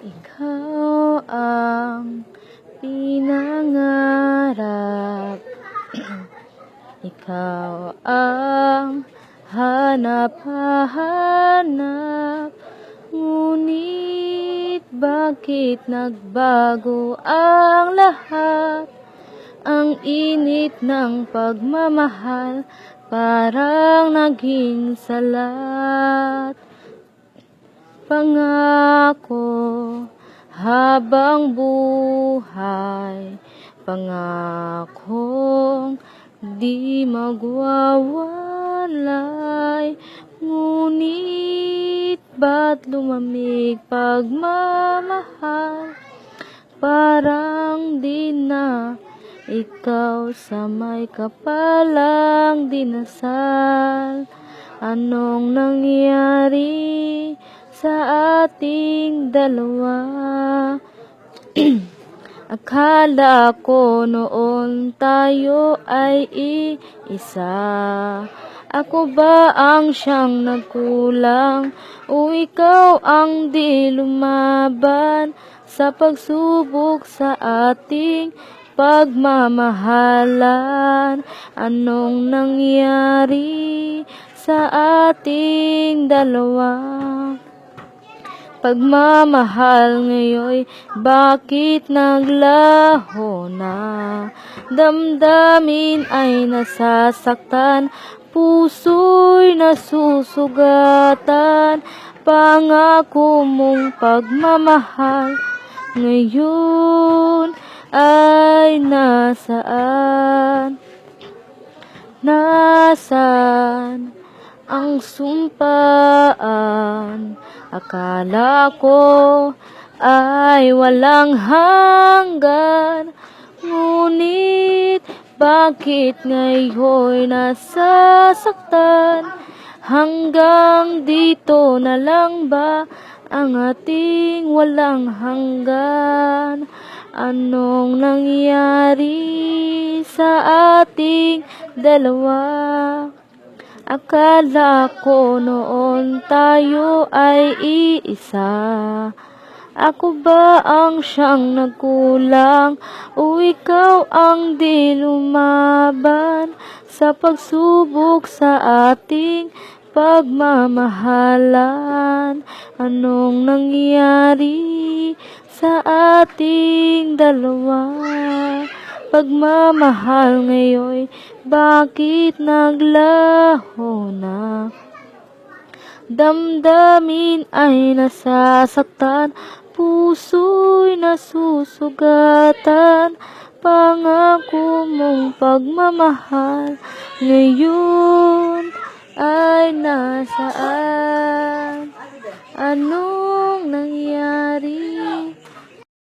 Ikaw ang pinangarap, ikaw ang hanap-hanap. Ngunit bakit nagbago ang lahat? Ang init ng pagmamahal parang naging salat. Pangako habang buhay, pangakong di magwawalay. Ngunit ba't lumamig pagmamahal? Parang di na ikaw sa may kapalang dinasal. Anong nangyari sa ating dalawa? Akala ko noon tayo ay iisa. Ako ba ang siyang nagkulang o ikaw ang di lumaban sa pagsubok sa ating pagmamahalan? Anong nangyari sa ating dalawa? Pagmamahal ngayon, bakit naglaho na? Damdamin ay nasasaktan, puso'y nasusugatan. Pangako mong pagmamahal ngayon ay nasaan? Nasaan ang sumpaan? Akala ko ay walang hanggan, ngunit bakit ngayon nasasaktan? Hanggang dito na lang ba ang ating walang hanggan? Anong nangyari sa ating dalawa? Akala ko noon tayo ay iisa. Ako ba ang siyang nagkulang o ikaw ang di lumaban sa pagsubok sa ating pagmamahalan? Anong nangyari sa ating dalawa? Pagmamahal ngayon, bakit naglaho na? Damdamin ay nasasaktan, puso'y nasusugatan. Pangako mong pagmamahal ngayon ay nasaan? Anong nangyari